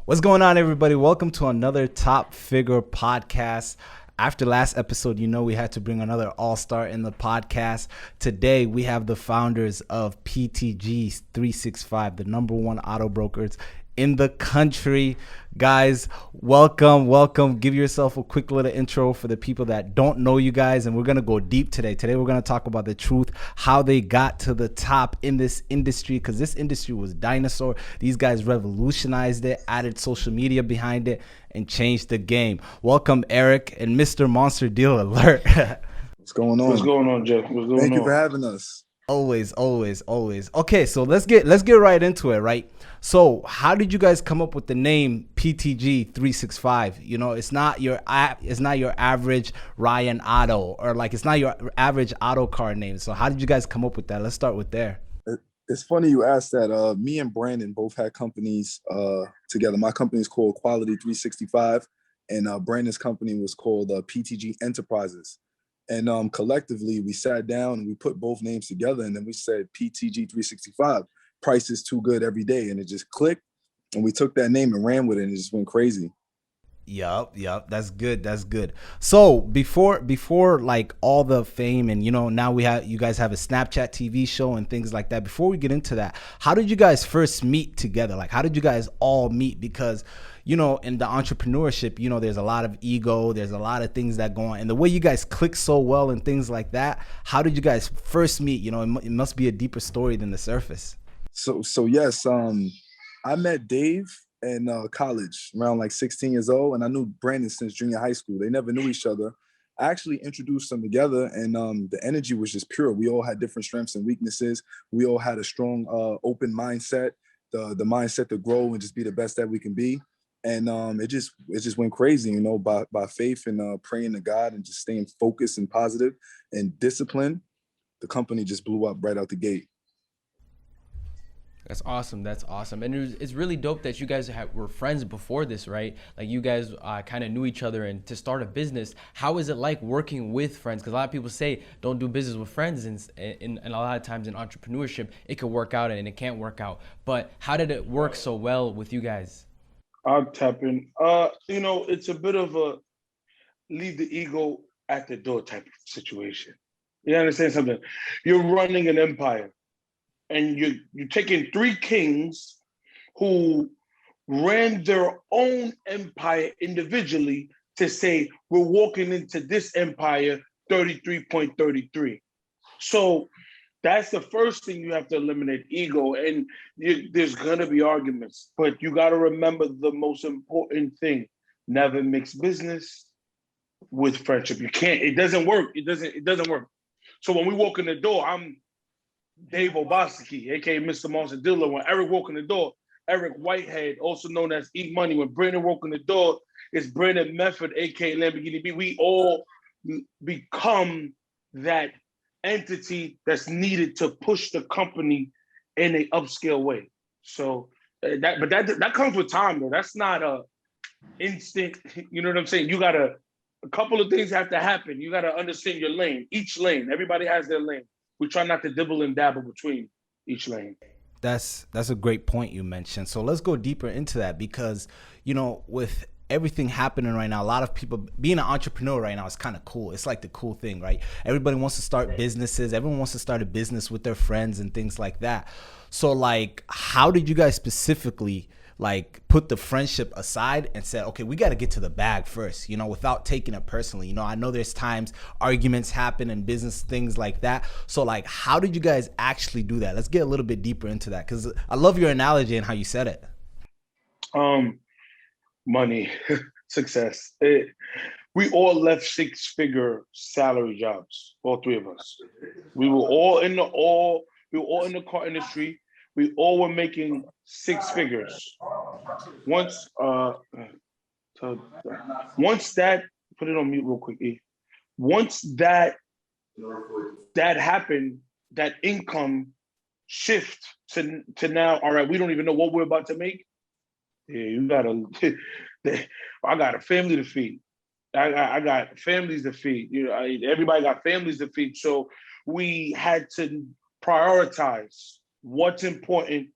What's going on, everybody? Welcome to another Top Figure podcast. After last episode, we had to bring another all-star in the podcast. Today, we have the founders of PTG365, the number one auto brokers in the country. Guys, welcome. Give yourself a quick little intro for the people that don't know you guys, and we're going to go deep today. Today, we're going to talk about the truth, how they got to the top in this industry, because this industry was dinosaur. These guys revolutionized it, added social media behind it, and changed the game. Welcome, Eric and Mr. Monster Deal Alert. What's going on? What's going on, Jeff? What's going Thank you on? for having us. Always. Okay, so let's get right into it, right? So, how did you guys come up with the name PTG365? It's not your average Ryan Auto, or like it's not your average auto car name. So, how did you guys come up with that? Let's start with there. It's funny you asked that. Me and Brandon both had companies together. My company is called Quality 365, and Brandon's company was called PTG Enterprises. And collectively, we sat down and we put both names together, and then we said PTG 365. Price is too good every day, and it just clicked. And we took that name and ran with it, and it just went crazy. Yup. That's good. So before like all the fame and now you guys have a Snapchat TV show and things like that. Before we get into that, how did you guys first meet together? Like, how did you guys all meet? Because in the entrepreneurship, there's a lot of ego, there's a lot of things that go on, and the way you guys click so well and things like that. How did you guys first meet? It must be a deeper story than the surface. So yes, I met Dave in college around like 16 years old, and I knew Brandon since junior high school. They never knew each other. I actually introduced them together, and the energy was just pure. We all had different strengths and weaknesses. We all had a strong, open mindset, the mindset to grow and just be the best that we can be. And it just went crazy, by faith and praying to God and just staying focused and positive and disciplined. The company just blew up right out the gate. That's awesome. And it's really dope that you guys were friends before this, right? Like you guys kind of knew each other, and to start a business, how is it like working with friends? Because a lot of people say don't do business with friends, and a lot of times in entrepreneurship, it could work out and it can't work out. But how did it work so well with you guys? I'll tap in. It's a bit of a leave the ego at the door type of situation. You understand something? You're running an empire, and you're taking three kings who ran their own empire individually to say, we're walking into this empire 33.33. So that's the first thing you have to eliminate, ego. And there's going to be arguments, but you got to remember the most important thing: never mix business with friendship. You can't, it doesn't work. It doesn't work. So when we walk in the door, I'm Dave Obaseki, aka Mr. Monster Dealer. When Eric walked in the door, Eric Whitehead, also known as Eat Money. When Brandon walked in the door, it's Brandon Method, aka Lamborghini B. We all become that entity that's needed to push the company in an upscale way. So that comes with time, though. That's not a instant. You know what I'm saying? You gotta, a couple of things have to happen. You gotta understand your lane. Each lane, everybody has their lane. We try not to dibble and dabble between each lane. That's a great point you mentioned. So let's go deeper into that, because with everything happening right now, a lot of people being an entrepreneur right now is kind of cool. It's like the cool thing, right? Everybody wants to start businesses. Everyone wants to start a business with their friends and things like that. So like, how did you guys specifically like put the friendship aside and said, okay, we got to get to the bag first, without taking it personally? I know there's times arguments happen in business, things like that. So like, how did you guys actually do that? Let's get a little bit deeper into that, because I love your analogy and how you said it. Money, success. We all left six-figure salary jobs, all three of us. We were all in the car industry. We all were making six figures. Once that, put it on mute real quick, E. Once that happened, that income shift to now, all right, we don't even know what we're about to make. Yeah, you gotta, I got a family to feed. I got families to feed. Everybody got families to feed. So we had to prioritize what's important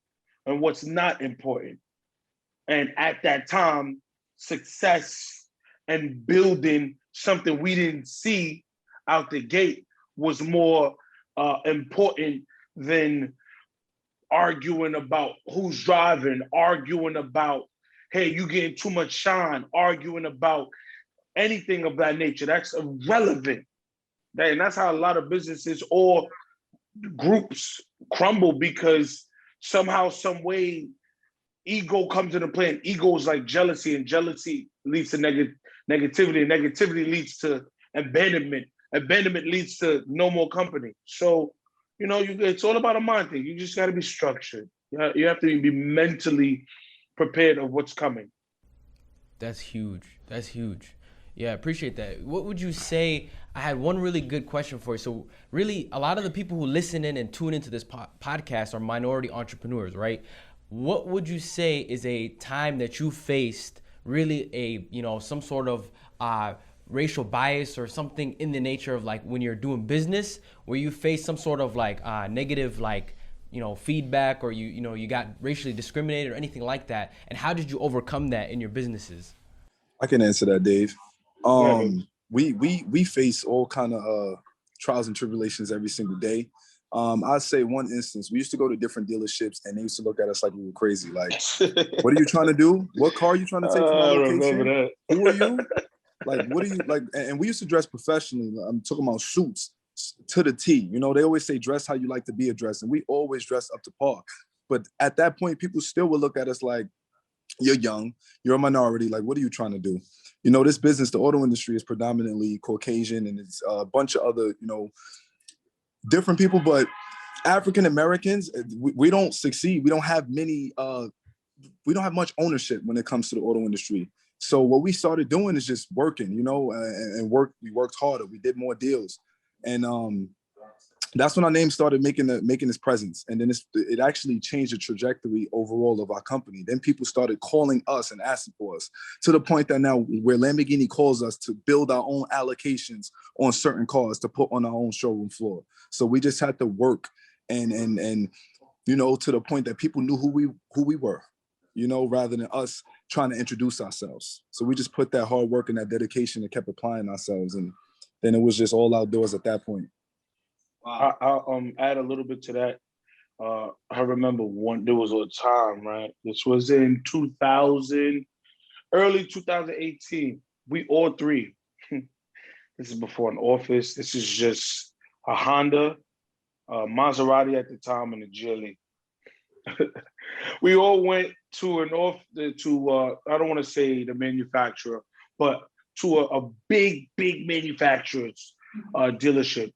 and what's not important. And at that time, success and building something we didn't see out the gate was more important than arguing about who's driving, arguing about, hey, you getting too much shine, arguing about anything of that nature. That's irrelevant. And that's how a lot of businesses or groups crumble, because somehow, some way, ego comes into play. And ego is like jealousy, and jealousy leads to negativity, and negativity leads to abandonment. Abandonment leads to no more company. So, it's all about a mind thing. You just got to be structured. You have to be mentally prepared of what's coming. That's huge. That's huge. Yeah, I appreciate that. What would you say? I had one really good question for you. So really, a lot of the people who listen in and tune into this podcast are minority entrepreneurs, right? What would you say is a time that you faced really some sort of racial bias or something in the nature of, like, when you're doing business, where you face some sort of negative feedback, or you got racially discriminated or anything like that? And how did you overcome that in your businesses? I can answer that, Dave. We face all kind of trials and tribulations every single day. I'd say one instance, we used to go to different dealerships and they used to look at us like we were crazy. Like, what are you trying to do? What car are you trying to take from our location? Who are you? Like, what are you like? And we used to dress professionally. I'm talking about suits to the T. They always say dress how you like to be addressed, and we always dress up to par. But at that point, people still would look at us like, you're young, you're a minority. Like, what are you trying to do? This business, the auto industry, is predominantly Caucasian, and it's a bunch of other, different people. But African Americans, we don't succeed. We don't have we don't have much ownership when it comes to the auto industry. So what we started doing is just working, and we worked harder. We did more deals, and that's when our name started making its presence. And then it actually changed the trajectory overall of our company. Then people started calling us and asking for us, to the point that now where Lamborghini calls us to build our own allocations on certain cars to put on our own showroom floor. So we just had to work and to the point that people knew who we were, rather than us trying to introduce ourselves. So we just put that hard work and that dedication and kept applying ourselves. And then it was just all outdoors at that point. Wow. I'll add a little bit to that. I remember there was a time, right? This was in early 2018. We all three, this is before an office. This is just a Honda, Maserati at the time, and a GLE. We all went to I don't want to say the manufacturer, but to a big manufacturer's dealership,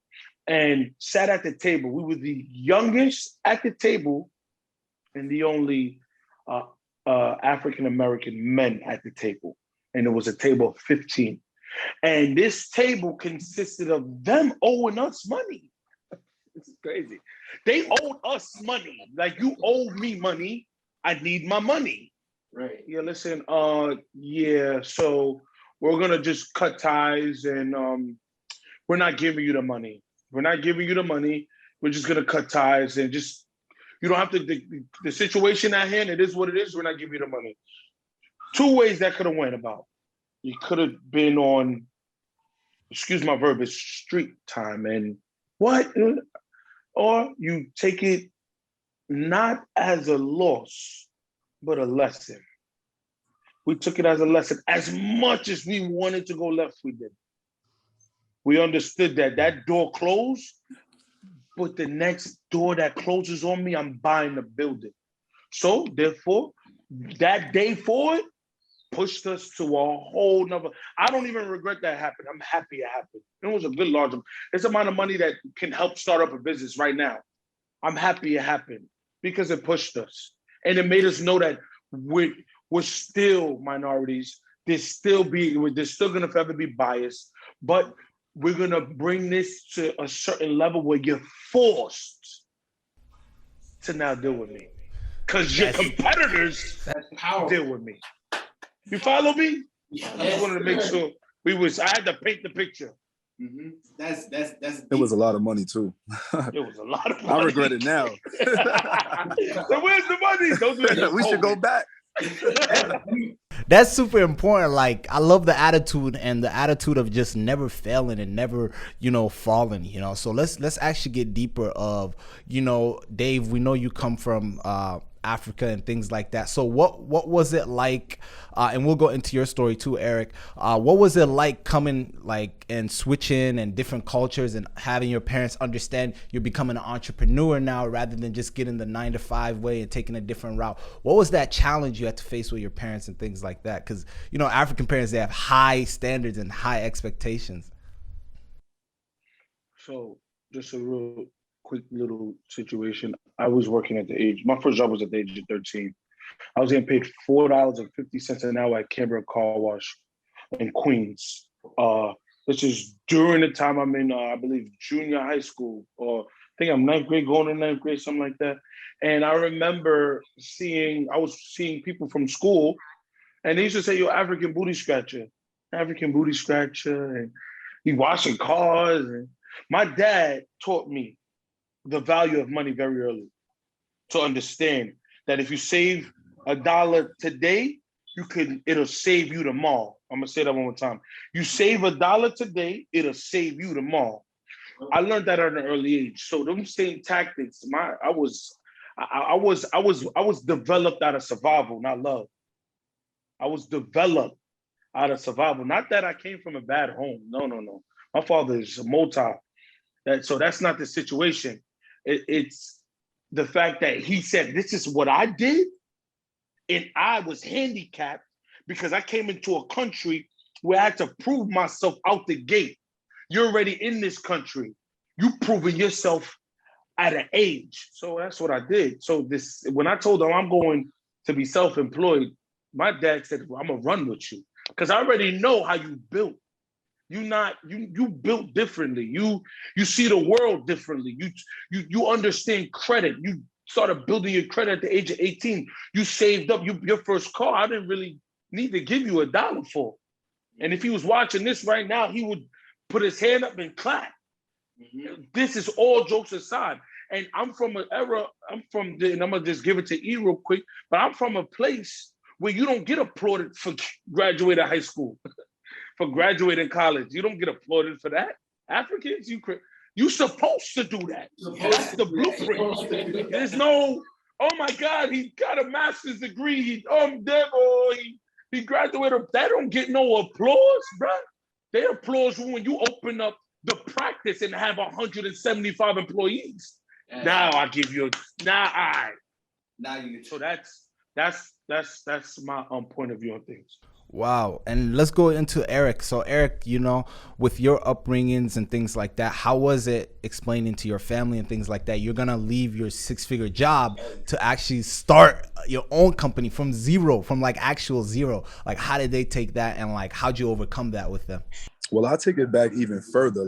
and sat at the table. We were the youngest at the table and the only African-American men at the table. And it was a table of 15. And this table consisted of them owing us money. This is crazy. They owed us money. Like, you owe me money, I need my money. Right. Yeah, listen, so we're gonna just cut ties, and we're not giving you the money. We're not giving you the money. We're just gonna cut ties, and just, you don't have to, the situation at hand, it is what it is. We're not giving you the money. Two ways that could have went about. You could have been on, excuse my verbiage, street time, and what? Or you take it not as a loss, but a lesson. We took it as a lesson. As much as we wanted to go left, we did. We understood that door closed, but the next door that closes on me, I'm buying the building. So therefore, that day forward pushed us to a whole nother. I don't even regret that happened. I'm happy it happened. It was a good large amount. It's the amount of money that can help start up a business right now. I'm happy it happened because it pushed us. And it made us know that we're still minorities. There's still gonna forever be bias, but we're gonna bring this to a certain level where you're forced to now deal with me, because your competitors deal with me. You follow me? Yes. I just wanted to make sure I had to paint the picture. Mm-hmm. That's it was a lot of money too. It was a lot of money. I regret it now. So where's the money? Don't do that. We should go back. That's super important. Like, I love the attitude and the attitude of just never failing and never, falling, So let's actually get deeper of, Dave, we know you come from Africa and things like that. So what was it like, and we'll go into your story too, Eric. What was it like coming and switching and different cultures and having your parents understand you're becoming an entrepreneur now rather than just getting the 9-to-5 way and taking a different route? What was that challenge you had to face with your parents and things like that? Because African parents, they have high standards and high expectations. So just a real quick little situation. I was working my first job was at the age of 13. I was getting paid $4.50 an hour at Canberra Car Wash in Queens. This is during the time I'm in, I believe, junior high school, or I think I'm ninth grade, going to ninth grade, something like that. And I remember I was seeing people from school, and they used to say, "Yo, African booty scratcher, and he washing cars." And my dad taught me the value of money very early, to understand that if you save $1 today, it'll save you tomorrow. I'm gonna say that one more time. You save $1 today, it'll save you tomorrow. I learned that at an early age. So them same tactics, I was developed out of survival, not love. I was developed out of survival. Not that I came from a bad home. No. My father is a multi. So that's not the situation. It's the fact that he said, this is what I did. And I was handicapped because I came into a country where I had to prove myself out the gate. You're already in this country. You proving yourself at an age. So that's what I did. So when I told him I'm going to be self-employed, my dad said, well, I'm gonna run with you. Because I already know how you built. You built differently. You see the world differently. You understand credit. You started building your credit at the age of 18. You saved up your first car. I didn't really need to give you $1 for. And if he was watching this right now, he would put his hand up and clap. Mm-hmm. This is all jokes aside. And I'm from an era, and I'm gonna just give it to E real quick, but I'm from a place where you don't get applauded for graduating high school. For graduating college. You don't get applauded for that. Africans, you supposed to do that. That's the blueprint. There's no, oh my God, he got a master's degree. He graduated. They don't get no applause, bro. They applause you when you open up the practice and have 175 employees. Now I give you now you. So that's my point of view on things. Wow. And let's go into Eric. So Eric, with your upbringings and things like that, how was it explaining to your family and things like that? You're going to leave your 6-figure job to actually start your own company from zero, from actual zero. How did they take that, and how'd you overcome that with them? Well, I'll take it back even further.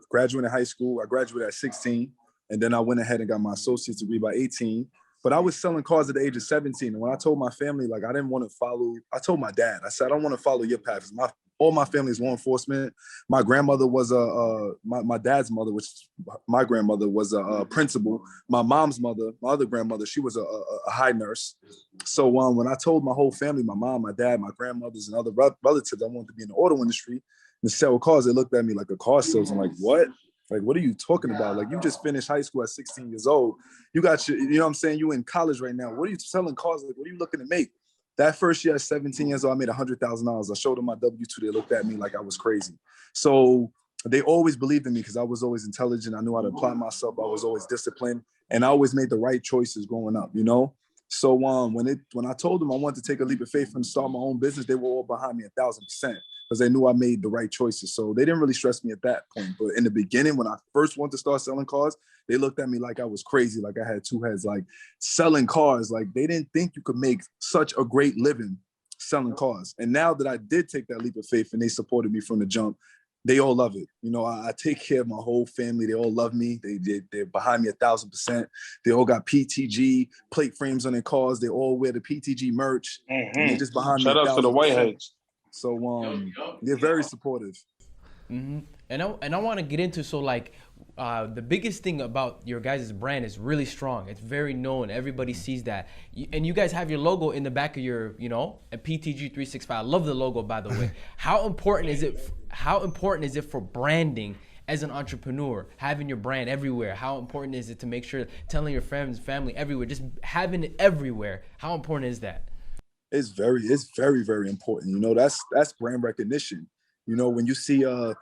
Graduating high school, I graduated at 16, and then I went ahead and got my associate's degree by 18. But I was selling cars at the age of 17. And when I told my family, I didn't want to I told my dad, I said, I don't want to follow your path. All my family is law enforcement. My grandmother was my dad's mother, which my grandmother was a principal. My mom's mother, my other grandmother, she was a high nurse. So when I told my whole family, my mom, my dad, my grandmothers, and other relatives, I wanted to be in the auto industry and sell cars, they looked at me like a car salesman. I'm like, what? What are you talking about? You just finished high school at 16 years old. You got you know what I'm saying? You in college right now. What are you selling cars? What are you looking to make? That first year at 17 years old, I made $100,000. I showed them my W-2. They looked at me like I was crazy. So they always believed in me because I was always intelligent. I knew how to apply myself. I was always disciplined, and I always made the right choices growing up, So when I told them I wanted to take a leap of faith and start my own business, they were all behind me 1,000%. Because they knew I made the right choices. So they didn't really stress me at that point. But in the beginning, when I first wanted to start selling cars, they looked at me like I was crazy, like I had two heads, selling cars. They didn't think you could make such a great living selling cars. And now that I did take that leap of faith and they supported me from the jump, they all love it. I take care of my whole family. They all love me. They're behind me 1,000%. They all got PTG plate frames on their cars. They all wear the PTG merch. Mm-hmm. And they're just behind me. Shout out to the Whiteheads. So they're very supportive. Mm-hmm. And I want to get into, the biggest thing about your guys' brand is really strong. It's very known. Everybody sees that. And you guys have your logo in the back of your, a PTG365. I love the logo, by the way. How important is it for branding as an entrepreneur, having your brand everywhere? How important is it to make sure telling your friends, family everywhere, just having it everywhere? How important is that? It's very, very important. That's brand recognition. When you see a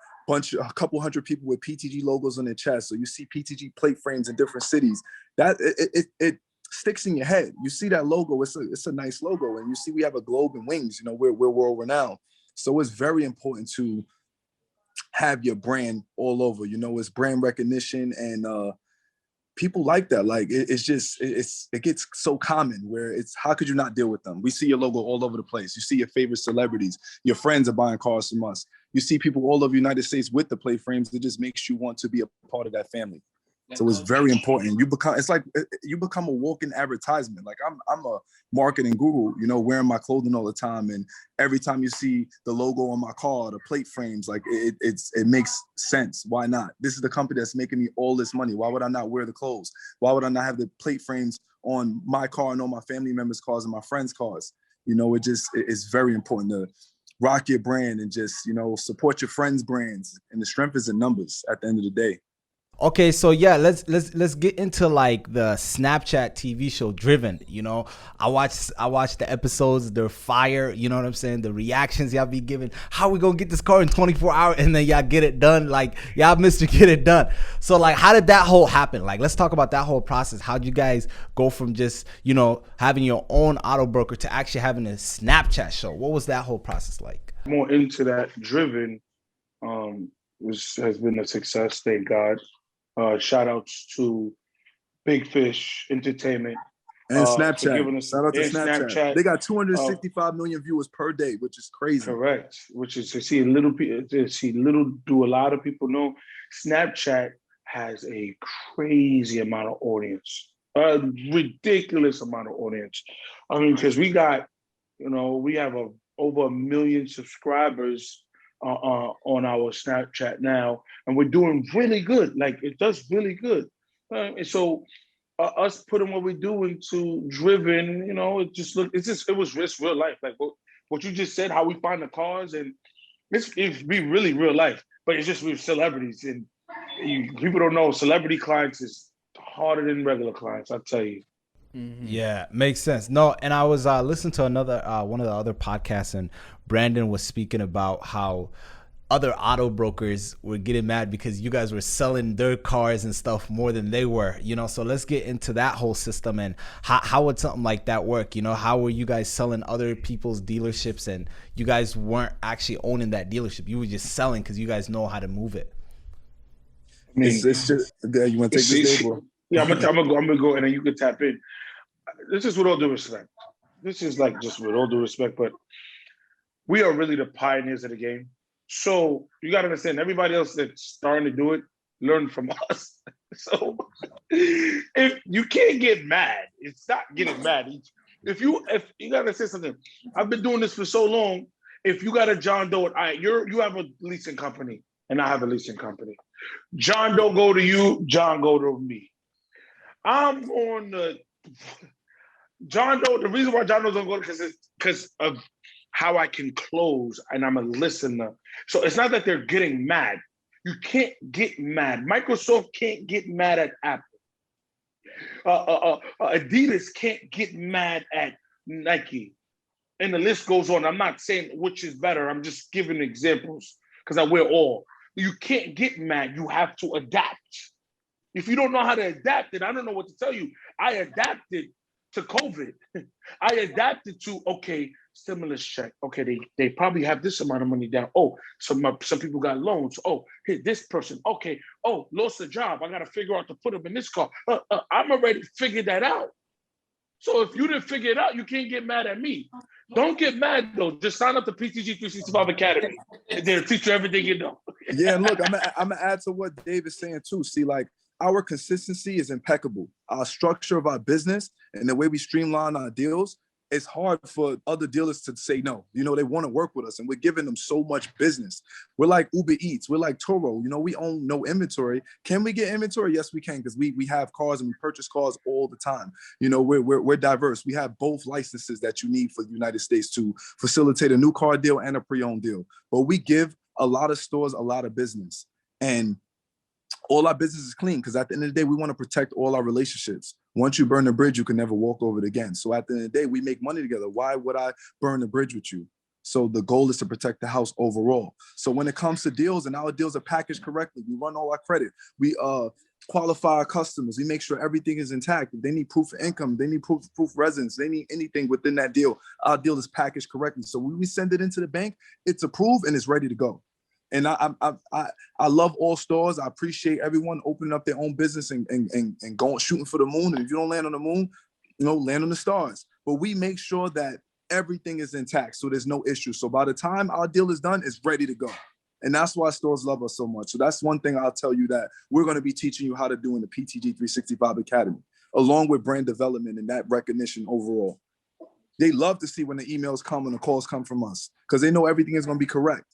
couple hundred people with PTG logos on their chest, or you see PTG plate frames in different cities, that it sticks in your head. You see that logo, it's a nice logo, and you see we have a globe and wings. We're world renowned, so it's very important to have your brand all over. It's brand recognition, and people like that. Like it gets so common where it's, how could you not deal with them? We see your logo all over the place. You see your favorite celebrities, your friends are buying cars from us. You see people all over the United States with the plate frames. It just makes you want to be a part of that family. So it's very important. It's like you become a walking advertisement. Like I'm a marketing guru, wearing my clothing all the time. And every time you see the logo on my car, the plate frames, like it makes sense. Why not? This is the company that's making me all this money. Why would I not wear the clothes? Why would I not have the plate frames on my car and on my family members' cars and my friends' cars? It's very important to rock your brand and just, support your friends' brands. And the strength is in numbers at the end of the day. Okay, so yeah, let's get into like the Snapchat TV show Driven. I watched the episodes. They're fire. You know what I'm saying? The reactions y'all be giving. How we gonna get this car in 24 hours, and then y'all get it done? Like y'all, Mr. Get It Done. So like, how did that whole happen? Like, let's talk about that whole process. How'd you guys go from just having your own auto broker to actually having a Snapchat show? What was that whole process like? More into that. Driven has been a success. Thank God. Shout outs to Big Fish Entertainment and Snapchat. Shout out to Snapchat. They got 265 million viewers per day, which is crazy. Correct. Which is to see do a lot of people know Snapchat has a crazy amount of audience, a ridiculous amount of audience. I mean, because we got, we have over 1 million subscribers on our Snapchat now, and we're doing really good. Like, it does really good. And so us putting what we do into Driven, it was real life. Like what you just said, how we find the cars, and it's be really real life, but it's just with celebrities, and people don't know celebrity clients is harder than regular clients, I tell you. Mm-hmm. Yeah, makes sense. No, and I was listening to another one of the other podcasts, and Brandon was speaking about how other auto brokers were getting mad because you guys were selling their cars and stuff more than they were, so let's get into that whole system and how would something like that work? How were you guys selling other people's dealerships and you guys weren't actually owning that dealership? You were just selling because you guys know how to move it. I mean, it's just, you want to take this day, bro? Yeah, I'm gonna go, and then you can tap in. This is with all due respect. This is like just with all due respect, but we are really the pioneers of the game. So you got to understand, everybody else that's starting to do it, learn from us. So if you can't get mad, it's not getting mad. If you got to say something, I've been doing this for so long. If you got a John Doe, you have a leasing company, and I have a leasing company. John Doe go to you, John go to me. I'm on the John Doe. The reason why John Doe don't go because of how I can close, and I'm a listener. So it's not that they're getting mad. You can't get mad. Microsoft can't get mad at Apple. Adidas can't get mad at Nike. And the list goes on. I'm not saying which is better. I'm just giving examples because I wear all. You can't get mad. You have to adapt. If you don't know how to adapt it, I don't know what to tell you. I adapted to COVID. I adapted to, okay, stimulus check. Okay, they probably have this amount of money down. Oh, some people got loans. Oh, hey, this person. Okay, oh, lost a job. I got to figure out to put them in this car. I'm already figured that out. So if you didn't figure it out, you can't get mad at me. Don't get mad, though. Just sign up to PTG365 Academy. And they'll teach you everything you know. Yeah, and look, I'm going to add to what Dave is saying, too. See, like, our consistency is impeccable. Our structure of our business and the way we streamline our deals, it's hard for other dealers to say no. You know, they want to work with us, and we're giving them so much business. We're like Uber Eats. We're like Toro. You know, we own no inventory. Can we get inventory? Yes, we can, because we have cars and we purchase cars all the time. You know, we're diverse. We have both licenses that you need for the United States to facilitate a new car deal and a pre-owned deal. But we give a lot of stores a lot of business, and all our business is clean, because at the end of the day, we want to protect all our relationships. Once you burn the bridge, you can never walk over it again. So at the end of the day, we make money together. Why would I burn the bridge with you? So the goal is to protect the house overall. So when it comes to deals, and our deals are packaged correctly, we run all our credit. We qualify our customers. We make sure everything is intact. If they need proof of income, they need proof of residence, they need anything within that deal, our deal is packaged correctly. So when we send it into the bank, it's approved and it's ready to go. And I love all stores. I appreciate everyone opening up their own business and going shooting for the moon. And if you don't land on the moon, you know, land on the stars. But we make sure that everything is intact, so there's no issue. So by the time our deal is done, it's ready to go. And that's why stores love us so much. So that's one thing I'll tell you that we're going to be teaching you how to do in the PTG365 Academy, along with brand development and that recognition overall. They love to see when the emails come and the calls come from us, because they know everything is going to be correct.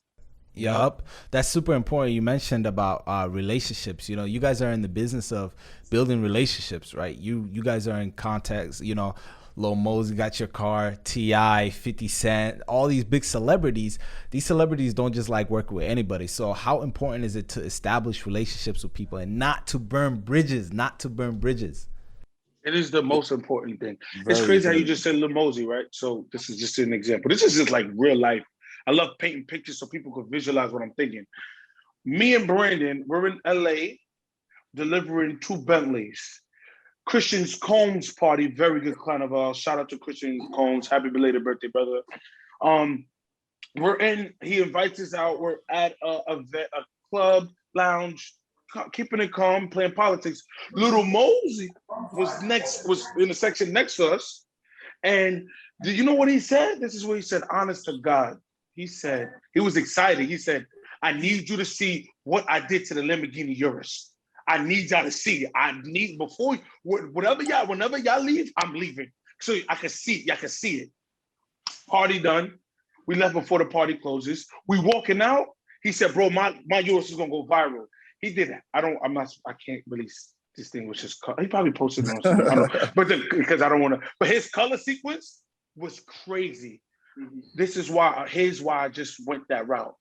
Yup. That's super important. You mentioned about relationships. You know, you guys are in the business of building relationships, right? You guys are in contacts, you know, Lil Mosey got your car, T.I., 50 Cent, all these big celebrities. These celebrities don't just like work with anybody. So how important is it to establish relationships with people and not to burn bridges, It is the most important thing. It's crazy how you just said Lil Mosey, right? So this is just an example. This is just like real life. I love painting pictures so people could visualize what I'm thinking. Me and Brandon, we're in LA delivering 2 Bentleys. Christian Combs party, very good carnival. Shout out to Christian Combs. Happy belated birthday, brother. He invites us out. We're at a club, lounge, keeping it calm, playing politics. Little Mosey was in the section next to us. And do you know what he said? This is what he said, honest to God. He said, he was excited. He said, I need you to see what I did to the Lamborghini Urus. I need y'all to see. Whenever y'all leave, I'm leaving. So I can see it. Party done. We left before the party closes. We walking out. He said, bro, my Urus is gonna go viral. He did it. I can't really distinguish his color. He probably posted it on something. Because I don't want to. But his color sequence was crazy. This is why I just went that route.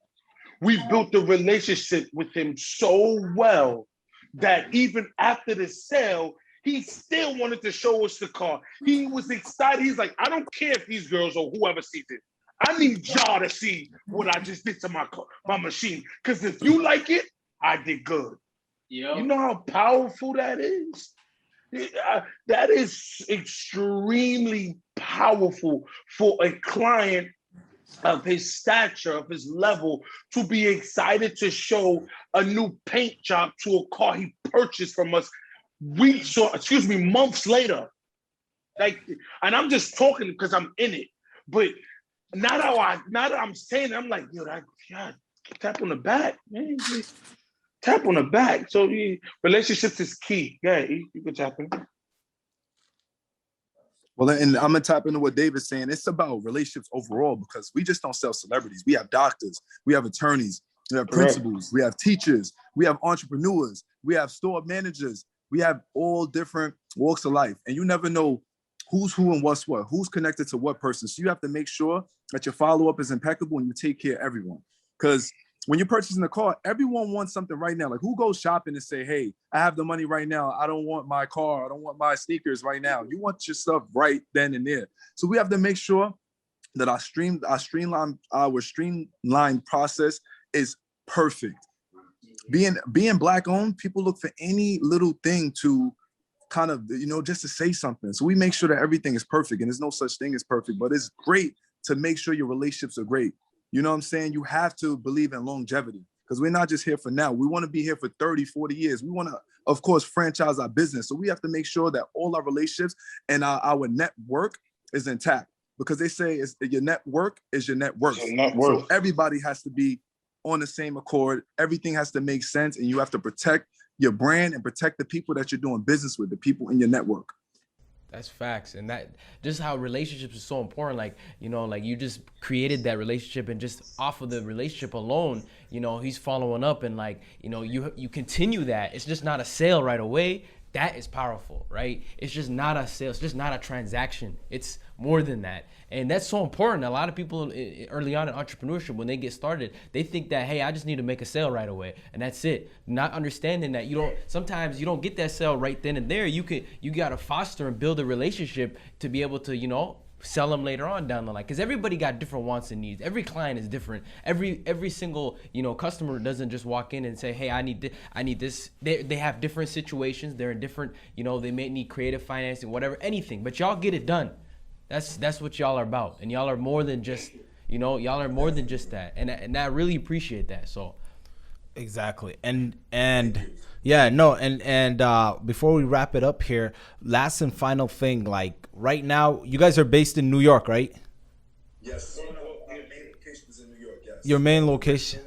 We built the relationship with him so well that even after the sale, he still wanted to show us the car. He was excited. He's like, I don't care if these girls or whoever sees it. I need y'all to see what I just did to my machine. Because if you like it, I did good. Yep. You know how powerful that is? That is extremely powerful for a client of his stature, of his level, to be excited to show a new paint job to a car he purchased from us months later. Like, and I'm just talking because I'm in it. But now that I'm saying it, I'm like, yo, tap on the back, man. Tap on the back. So relationships is key. Yeah, you can tap in. Well, and I'm gonna tap into what David's saying. It's about relationships overall, because we just don't sell celebrities. We have doctors, we have attorneys, we have principals, we have teachers, we have entrepreneurs, we have store managers, we have all different walks of life. And you never know who's who and what's what, who's connected to what person. So you have to make sure that your follow-up is impeccable and you take care of everyone. Because when you're purchasing a car, everyone wants something right now. Like, who goes shopping and say, hey, I have the money right now. I don't want my car. I don't want my sneakers right now. You want your stuff right then and there. So we have to make sure that our streamlined process is perfect. Being Black owned, people look for any little thing to kind of, just to say something. So we make sure that everything is perfect, and there's no such thing as perfect, but it's great to make sure your relationships are great. You know what I'm saying? You have to believe in longevity, because we're not just here for now. We want to be here for 30, 40 years. We want to, of course, franchise our business. So we have to make sure that all our relationships and our network is intact, because they say your network is your net worth. So everybody has to be on the same accord. Everything has to make sense, and you have to protect your brand and protect the people that you're doing business with, the people in your network. That's facts. And that just how relationships is so important. Like, like you just created that relationship, and just off of the relationship alone, he's following up, and like, you continue that. It's just not a sale right away. That is powerful, right? It's just not a sale. It's just not a transaction. It's more than that. And that's so important. A lot of people early on in entrepreneurship, when they get started, they think that, hey, I just need to make a sale right away, and that's it. Not understanding that sometimes you don't get that sale right then and there. You got to foster and build a relationship to be able to, sell them later on down the line, because everybody got different wants and needs. Every client is different. Every single customer doesn't just walk in and say, hey, I need this. They have different situations. They're in different, they may need creative financing, whatever, anything, but y'all get it done. That's what y'all are about, and y'all are more than just that, and I really appreciate that. So exactly. And yeah, no, and before we wrap it up here, last and final thing, like right now you guys are based in New York, right? Yes. Our main location is in New York. Yes. Your main locations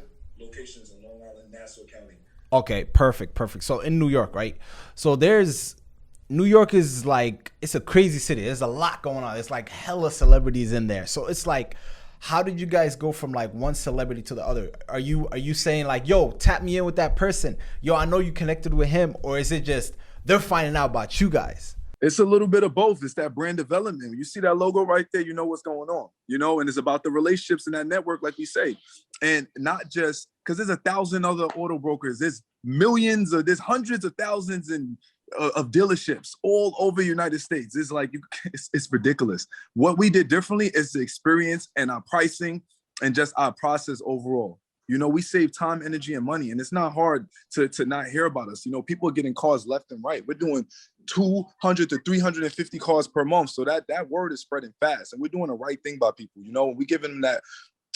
in Long Island, Nassau County. Okay, perfect. So in New York, right? So New York is like, it's a crazy city. There's a lot going on. It's like hella celebrities in there. So it's like, how did you guys go from like one celebrity to the other? Are you saying like, yo, tap me in with that person? Yo, I know you connected with him. Or is it just they're finding out about you guys? It's a little bit of both. It's that brand development. You see that logo right there, you know what's going on, and it's about the relationships in that network, like we say. And not just, because there's 1,000 other auto brokers. There's millions, there's hundreds of thousands of dealerships all over the United States. It's like, it's ridiculous. What we did differently is the experience and our pricing and just our process overall. We save time, energy, and money, and it's not hard to not hear about us. People are getting cars left and right. We're doing 200 to 350 cars per month. So that word is spreading fast, and we're doing the right thing by people. We're giving them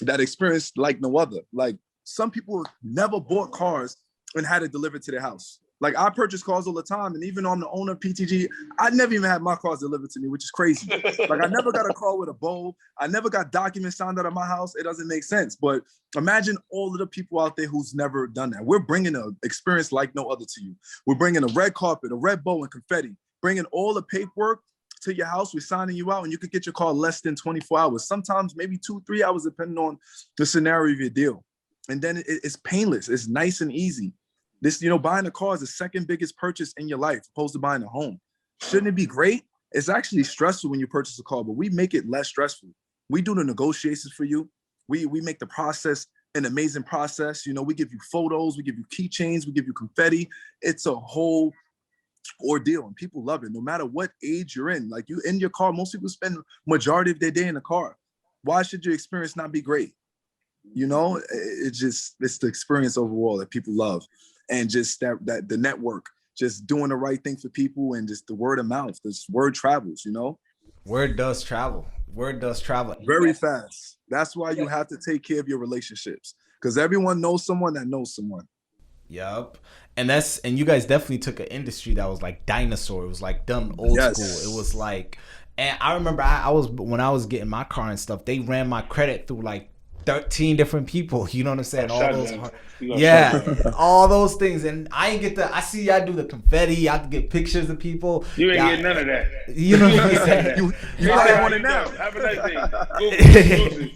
that experience like no other. Like, some people never bought cars and had it delivered to their house. Like, I purchase cars all the time, and even though I'm the owner of PTG, I never even had my cars delivered to me, which is crazy. Like, I never got a car with a bow. I never got documents signed out of my house. It doesn't make sense. But imagine all of the people out there who's never done that. We're bringing an experience like no other to you. We're bringing a red carpet, a red bow, and confetti, bringing all the paperwork to your house. We're signing you out, and you could get your car less than 24 hours. Sometimes maybe 2-3 hours, depending on the scenario of your deal. And then it's painless. It's nice and easy. This, buying a car is the second biggest purchase in your life, opposed to buying a home. Shouldn't it be great? It's actually stressful when you purchase a car, but we make it less stressful. We do the negotiations for you. We make the process an amazing process. We give you photos, we give you keychains, we give you confetti. It's a whole ordeal, and people love it, no matter what age you're in. Like, you in your car, most people spend majority of their day in the car. Why should your experience not be great? It's the experience overall that people love. And just that the network, just doing the right thing for people, and just the word of mouth. This word travels, Word does travel. Very fast. That's why you have to take care of your relationships, because everyone knows someone that knows someone. Yep. And you guys definitely took an industry that was like dinosaur. It was like done old school. It was like, and I remember when I was getting my car and stuff, they ran my credit through like 13 different people. You know what I'm saying? All those things. And I see y'all do the confetti. I get pictures of people. You ain't getting none of that. You know what I'm saying? you probably want it now. Have a nice day.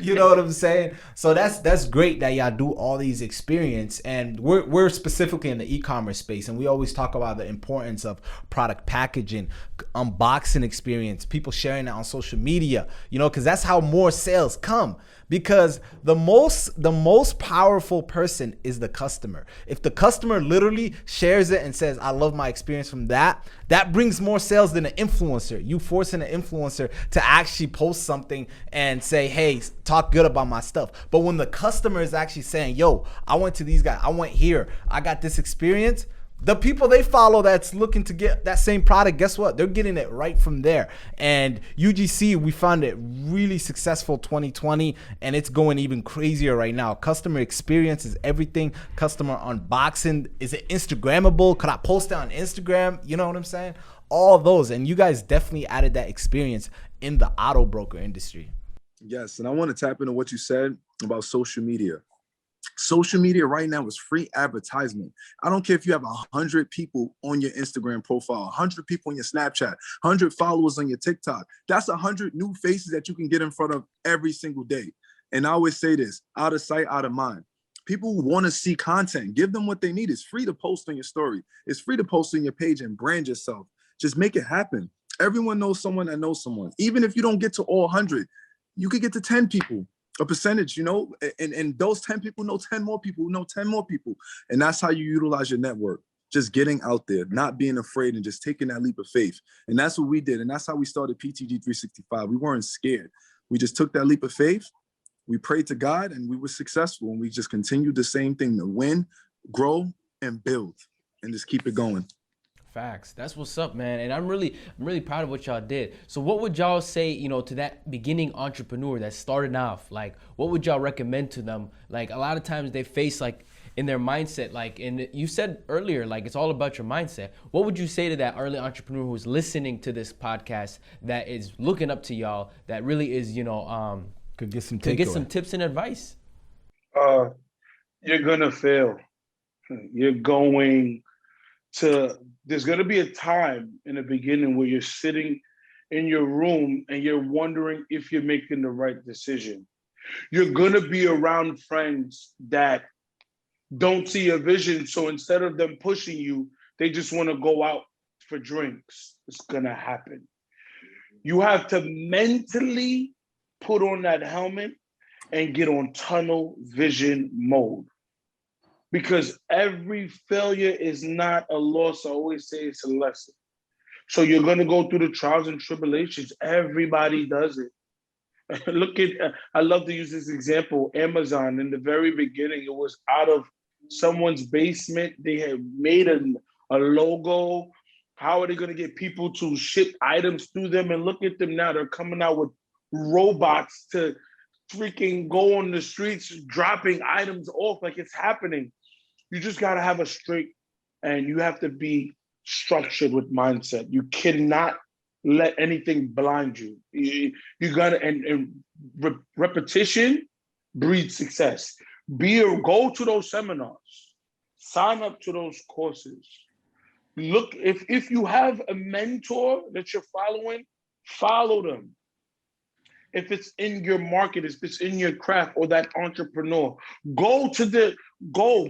You know what I'm saying? So that's great that y'all do all these experience, and we're specifically in the e-commerce space, and we always talk about the importance of product packaging, unboxing experience, people sharing that on social media, because that's how more sales come. Because the most powerful person is the customer. If the customer literally shares it and says, I love my experience from that brings more sales than an influencer. You forcing an influencer to actually post something and say, hey, talk good about my stuff. But when the customer is actually saying, yo, I went to these guys, I went here, I got this experience, the people they follow that's looking to get that same product, guess what? They're getting it right from there. And UGC, we found it really successful 2020, and it's going even crazier right now. Customer experience is everything. Customer unboxing. Is it Instagrammable? Could I post it on Instagram? You know what I'm saying? All those. And you guys definitely added that experience in the auto broker industry. Yes, and I want to tap into what you said about social media. Social media right now is free advertisement. I don't care if you have 100 people on your Instagram profile, 100 people on your Snapchat, 100 followers on your TikTok. That's 100 new faces that you can get in front of every single day. And I always say this, out of sight, out of mind. People want to see content. Give them what they need. It's free to post on your story. It's free to post on your page and brand yourself. Just make it happen. Everyone knows someone that knows someone. Even if you don't get to all 100, you could get to 10 people. A percentage, you know, and those 10 people know 10 more people who know 10 more people. And that's how you utilize your network. Just getting out there, not being afraid, and just taking that leap of faith. And that's what we did. And that's how we started PTG365. We weren't scared. We just took that leap of faith. We prayed to God and we were successful. And we just continued the same thing, to win, grow, and build, and just keep it going. Facts. That's what's up, man. And I'm really proud of what y'all did. So what would y'all say, you know, to that beginning entrepreneur that's starting off? Like, what would y'all recommend to them? Like, a lot of times they face, like, in their mindset, like, and you said earlier, like, it's all about your mindset. What would you say to that early entrepreneur who's listening to this podcast, that is looking up to y'all, that really is, you know, could get some tips and advice? You're gonna fail. There's going to be a time in the beginning where you're sitting in your room and you're wondering if you're making the right decision. You're going to be around friends that don't see a vision. So instead of them pushing you, they just want to go out for drinks. It's going to happen. You have to mentally put on that helmet and get on tunnel vision mode. Because every failure is not a loss. I always say it's a lesson. So you're going to go through the trials and tribulations. Everybody does it. I love to use this example. Amazon, in the very beginning, it was out of someone's basement. They had made a logo. How are they going to get people to ship items through them? And look at them now. They're coming out with robots to freaking go on the streets, dropping items off like it's happening. You just got to have a straight, and you have to be structured with mindset. You cannot let anything blind you. You got to, and repetition breeds success. Go to those seminars, sign up to those courses. Look, if you have a mentor that you're following, follow them. If it's in your market, if it's in your craft, or that entrepreneur, go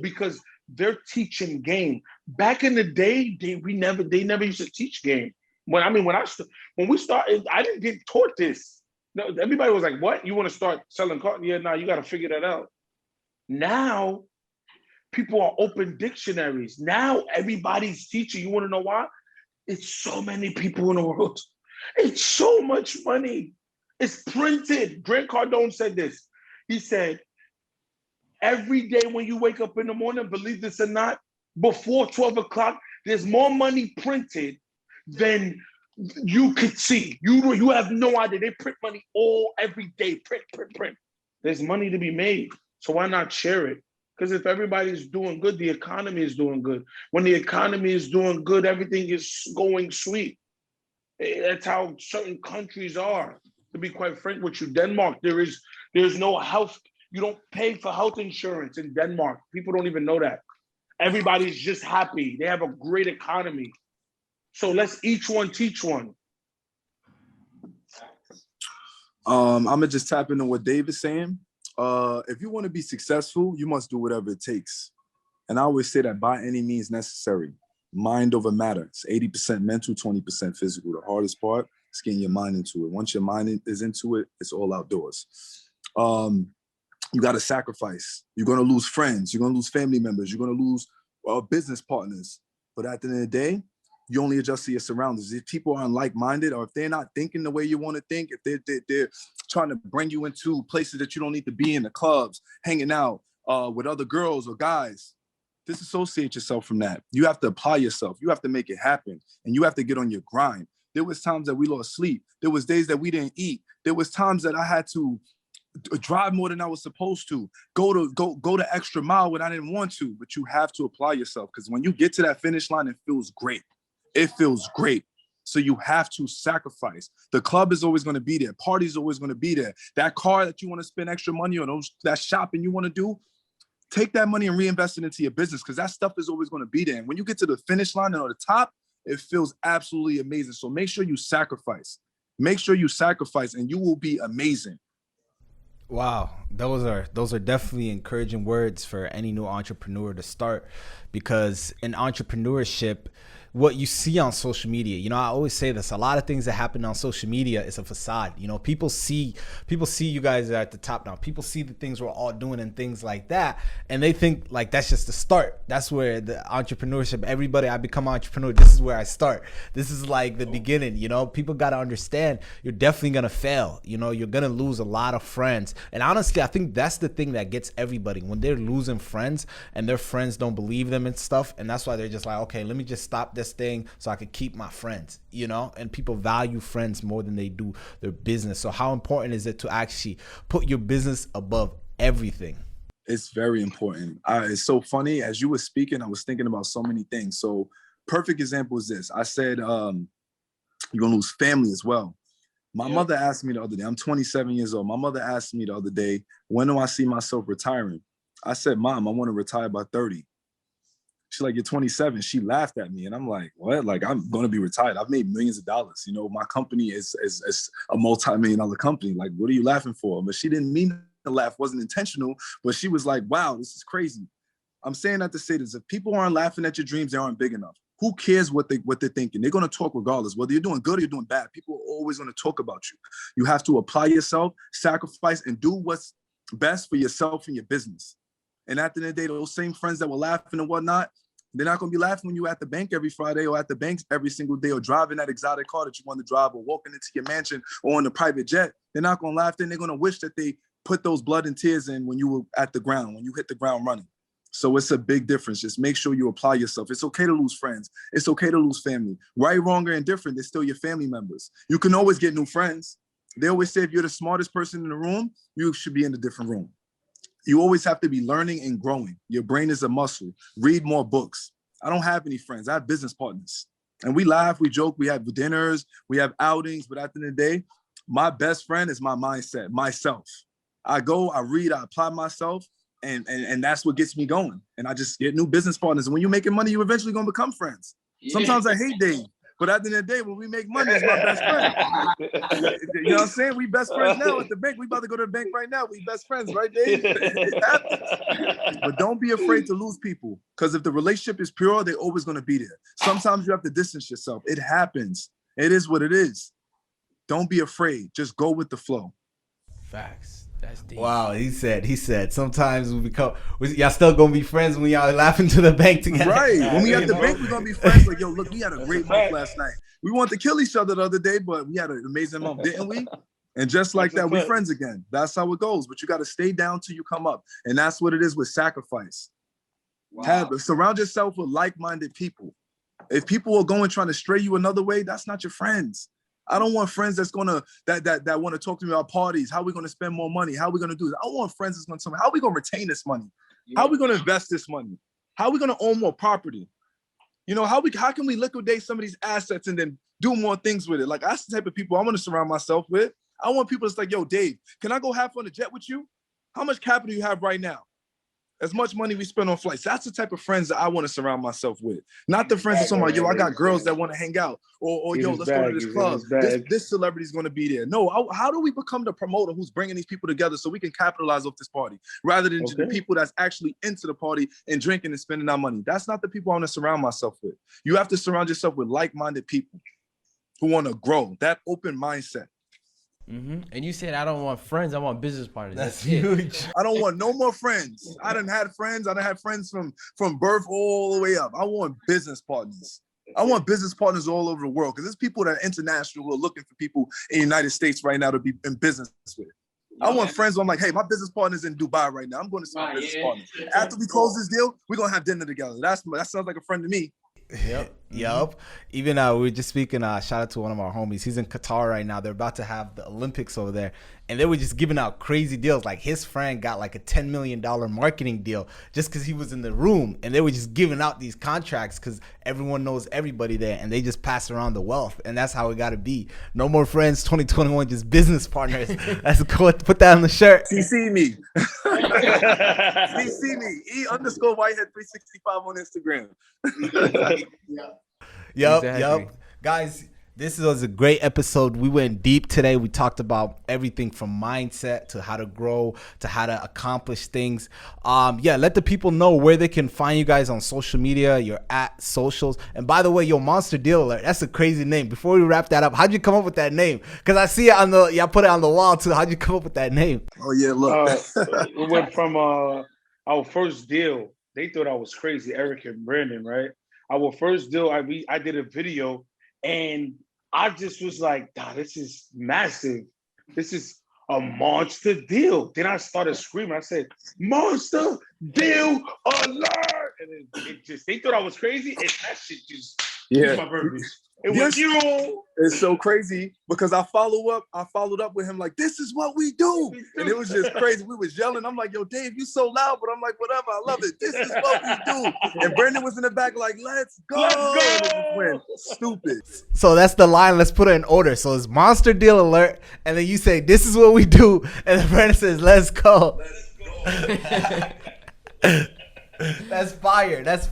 because they're teaching game. Back in the day, they never used to teach game. When we started, I didn't get taught this. No, everybody was like, "What? You want to start selling cars? Yeah, now you got to figure that out." Now, people are open dictionaries. Now everybody's teaching. You want to know why? It's so many people in the world. It's so much money. It's printed. Grant Cardone said this. He said, every day when you wake up in the morning, believe this or not, before 12 o'clock, there's more money printed than you could see. You have no idea. They print money every day. Print. There's money to be made. So why not share it? Because if everybody's doing good, the economy is doing good. When the economy is doing good, everything is going sweet. That's how certain countries are. To be quite frank with you, Denmark, there's no health. You don't pay for health insurance in Denmark. People don't even know that. Everybody's just happy. They have a great economy. So let's each one teach one. I'm gonna just tap into what Dave is saying. If you want to be successful, you must do whatever it takes. And I always say that by any means necessary. Mind over matter. It's 80% mental, 20% physical. The hardest part is getting your mind into it. Once your mind is into it, it's all outdoors. You got to sacrifice. You're going to lose friends. You're going to lose family members. You're going to lose business partners. But at the end of the day, you only adjust to your surroundings. If people aren't like-minded, or if they're not thinking the way you want to think, if they're trying to bring you into places that you don't need to be in, the clubs, hanging out with other girls or guys, disassociate yourself from that. You have to apply yourself. You have to make it happen. And you have to get on your grind. There was times that we lost sleep. There was days that we didn't eat. There was times that I had to drive more than I was supposed to, go the extra mile when I didn't want to. But you have to apply yourself, because when you get to that finish line, it feels great. It feels great. So you have to sacrifice. The club is always going to be there. Party's always going to be there. That car that you want to spend extra money on, that shopping you want to do, take that money and reinvest it into your business, because that stuff is always going to be there. And when you get to the finish line and on the top, it feels absolutely amazing. So make sure you sacrifice. Make sure you sacrifice, and you will be amazing. Wow, those are definitely encouraging words for any new entrepreneur to start, because in entrepreneurship, what you see on social media, you know, I always say this, a lot of things that happen on social media is a facade. You know, people see you guys at the top now. People see the things we're all doing and things like that, and they think like that's just the start. That's where the entrepreneurship, everybody, I become an entrepreneur, this is where I start. This is like the beginning, you know. People got to understand you're definitely going to fail. You know, you're going to lose a lot of friends. And honestly, I think that's the thing that gets everybody when they're losing friends and their friends don't believe them and stuff. And that's why they're just like, okay, let me just stop this thing so I could keep my friends, you know. And people value friends more than they do their business. So how important is it to actually put your business above everything? It's very important. It's so funny. As you were speaking, I was thinking about so many things. So perfect example is this. I said, you're gonna lose family as well. My mother asked me the other day, I'm 27 years old. My mother asked me the other day, when do I see myself retiring? I said, Mom, I want to retire by 30. She's like, you're 27. She laughed at me. And I'm like, what? Like, I'm going to be retired. I've made millions of dollars. You know, my company is a multi-million-dollar company. Like, what are you laughing for? But she didn't mean the laugh, wasn't intentional. But she was like, wow, this is crazy. I'm saying that to say this. If people aren't laughing at your dreams, they aren't big enough. Who cares what they're thinking? They're going to talk regardless. Whether you're doing good or you're doing bad, people are always going to talk about you. You have to apply yourself, sacrifice, and do what's best for yourself and your business. And at the end of the day, those same friends that were laughing and whatnot, they're not going to be laughing when you're at the bank every Friday or at the banks every single day or driving that exotic car that you want to drive or walking into your mansion or on the private jet. They're not going to laugh. Then they're going to wish that they put those blood and tears in when you were at the ground, when you hit the ground running. So it's a big difference. Just make sure you apply yourself. It's okay to lose friends. It's okay to lose family. Right, wrong, or indifferent, they're still your family members. You can always get new friends. They always say if you're the smartest person in the room, you should be in a different room. You always have to be learning and growing. Your brain is a muscle. Read more books. I don't have any friends. I have business partners. And we laugh, we joke, we have dinners, we have outings. But at the end of the day, my best friend is my mindset, myself. I go, I read, I apply myself, and that's what gets me going. And I just get new business partners. And when you're making money, you're eventually going to become friends. Yeah. Sometimes I hate Dave. But at the end of the day, when we make money, it's my best friend. You know what I'm saying? We best friends now at the bank. We about to go to the bank right now. We best friends, right, Dave? It happens. But don't be afraid to lose people, because if the relationship is pure, they're always going to be there. Sometimes you have to distance yourself. It happens. It is what it is. Don't be afraid. Just go with the flow. Facts. That's deep. Wow, he said sometimes y'all still gonna be friends when y'all laughing to the bank together. Right. When we at the bank, we're gonna be friends. Like, yo, look, we had a great month last night. We wanted to kill each other the other day, but we had an amazing month, didn't we? And just like that, we're friends again. That's how it goes. But you got to stay down till you come up. And that's what it is with sacrifice. Wow. Surround yourself with like-minded people. If people are going trying to stray you another way, that's not your friends. I don't want friends that want to talk to me about parties. How are we going to spend more money? How are we going to do this? I want friends that's going to tell me, how are we going to retain this money? How are we going to invest this money? How are we going to own more property? You know, how can we liquidate some of these assets and then do more things with it? Like, that's the type of people I want to surround myself with. I want people that's like, yo, Dave, can I go half on the jet with you? How much capital you have right now? As much money we spend on flights. That's the type of friends that I want to surround myself with. Not the friends that talking about, yo, I got girls that want to hang out. Or yo, let's go to this club. This celebrity's going to be there. No, how do we become the promoter who's bringing these people together so we can capitalize off this party rather than the people that's actually into the party and drinking and spending our money? That's not the people I want to surround myself with. You have to surround yourself with like-minded people who want to grow. That open mindset. Mm-hmm. And you said, I don't want friends, I want business partners. That's huge. I don't want no more friends. I done had friends. I done had friends from birth all the way up. I want business partners. I want business partners all over the world, because there's people that are international who are looking for people in the United States right now to be in business with. I want friends where I'm like, hey, my business partner's in Dubai right now. I'm going to see my business partner. After we close this deal, we're going to have dinner together. That sounds like a friend to me. Yep. Yup. Even we were just speaking, shout out to one of our homies. He's in Qatar right now. They're about to have the Olympics over there. And they were just giving out crazy deals. Like his friend got like a $10 million marketing deal just because he was in the room. And they were just giving out these contracts because everyone knows everybody there. And they just pass around the wealth. And that's how it got to be. No more friends 2021, just business partners. Let's go put that on the shirt. CC me. CC me. E_Whitehead365 on Instagram. Yup. Guys, this was a great episode. We went deep today. We talked about everything from mindset to how to grow to how to accomplish things. Let the people know where they can find you guys on social media, your at socials. And by the way, your Monster Deal Alert, that's a crazy name. Before we wrap that up, how'd you come up with that name? Because I see it on y'all put it on the wall too. How'd you come up with that name? Oh yeah, look. We went from our first deal. They thought I was crazy, Eric and Brandon, right? Our first deal, I did a video, and I just was like, "Nah, this is massive. This is a monster deal." Then I started screaming. I said, "Monster Deal Alert!" And it just, they thought I was crazy, and that shit just, my verbiage. It was you. It's so crazy because I followed up with him like, "This is what we do," and it was just crazy. We was yelling. I'm like, "Yo, Dave, you so loud," but I'm like, "Whatever, I love it. This is what we do." And Brandon was in the back like, "Let's go!" Let's go. And it just went stupid. So that's the line. Let's put it in order. So it's Monster Deal Alert, and then you say, "This is what we do," and then Brandon says, "Let's go." That's fire. That's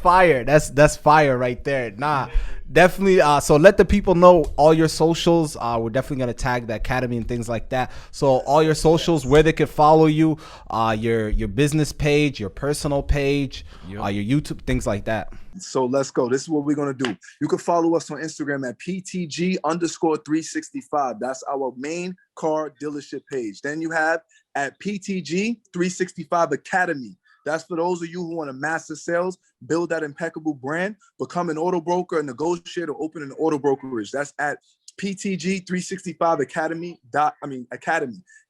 fire right there. Nah, definitely. So let the people know all your socials. We're definitely gonna tag the academy and things like that. So all your socials, where they can follow you, your business page, your personal page, your YouTube, things like that. So let's go. This is what we're gonna do. You can follow us on Instagram at PTG_365. That's our main car dealership page. Then you have at PTG365 Academy. That's for those of you who want to master sales, build that impeccable brand, become an auto broker, a negotiator, open an auto brokerage. That's at PTG365 Academy.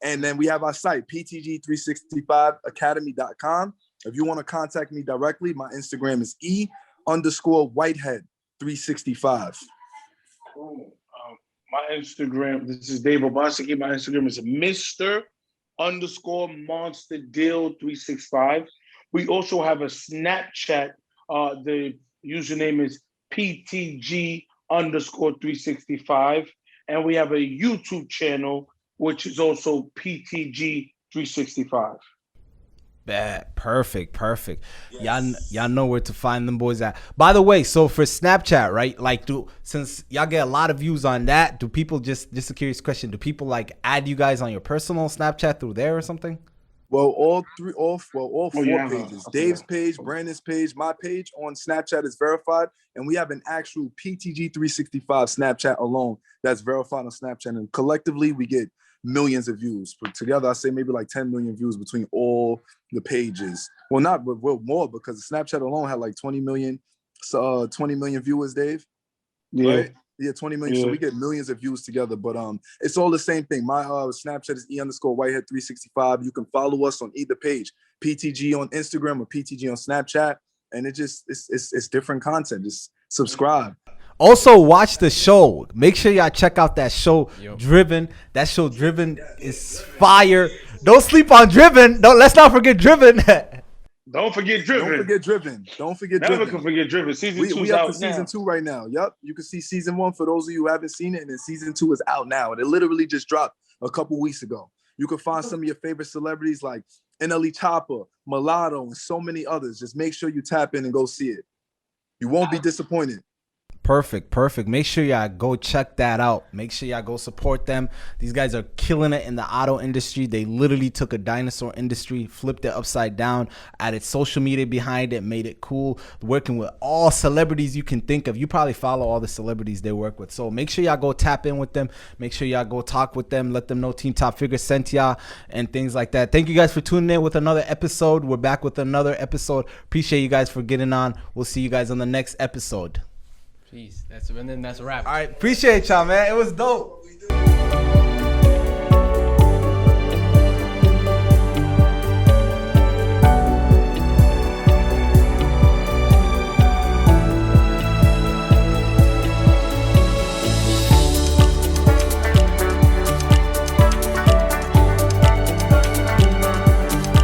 And then we have our site, PTG365academy.com. If you want to contact me directly, my Instagram is E_Whitehead365. My Instagram, this is Dave Obaseki. My Instagram is Mr_Monster Deal 365. We also have a Snapchat. The username is PTG_365. And we have a YouTube channel, which is also PTG365. Bad. Perfect. Yes. Y'all know where to find them boys at. By the way, so for Snapchat, right? Like, since y'all get a lot of views on that, do people just a curious question? Do people like add you guys on your personal Snapchat through there or something? Well, all four pages. Dave's page, Brandon's page, my page on Snapchat is verified, and we have an actual PTG365 Snapchat alone that's verified on Snapchat, and collectively we get millions of views. But together, I say maybe like 10 million views between all the pages. Well, not, but more because Snapchat alone had like 20 million viewers, Dave. Yeah. Right? Yeah, 20 million. Yeah. So we get millions of views together, but it's all the same thing. My Snapchat is E_Whitehead365. You can follow us on either page, PTG on Instagram or PTG on Snapchat, and it's different content. Just subscribe. Also, watch the show. Make sure y'all check out that show, Driven. That show, Driven, is fire. Don't sleep on Driven. Let's not forget Driven. Don't forget Driven. Don't forget Never Driven. can forget Driven. Season 2 we is up out to season now. 2 right now. Yep. You can see season 1 for those of you who haven't seen it, and then season 2 is out now. And it literally just dropped a couple weeks ago. You can find some of your favorite celebrities like NLE Chopper, Mulatto, and so many others. Just make sure you tap in and go see it. You won't be disappointed. Perfect. Make sure y'all go check that out. Make sure y'all go support them. These guys are killing it in the auto industry. They literally took a dinosaur industry, flipped it upside down, added social media behind it, made it cool. Working with all celebrities you can think of. You probably follow all the celebrities they work with. So make sure y'all go tap in with them. Make sure y'all go talk with them. Let them know Team Top Figure sent y'all and things like that. Thank you guys for tuning in with another episode. We're back with another episode. Appreciate you guys for getting on. We'll see you guys on the next episode. Peace. That's a wrap. All right. Appreciate y'all, man. It was dope.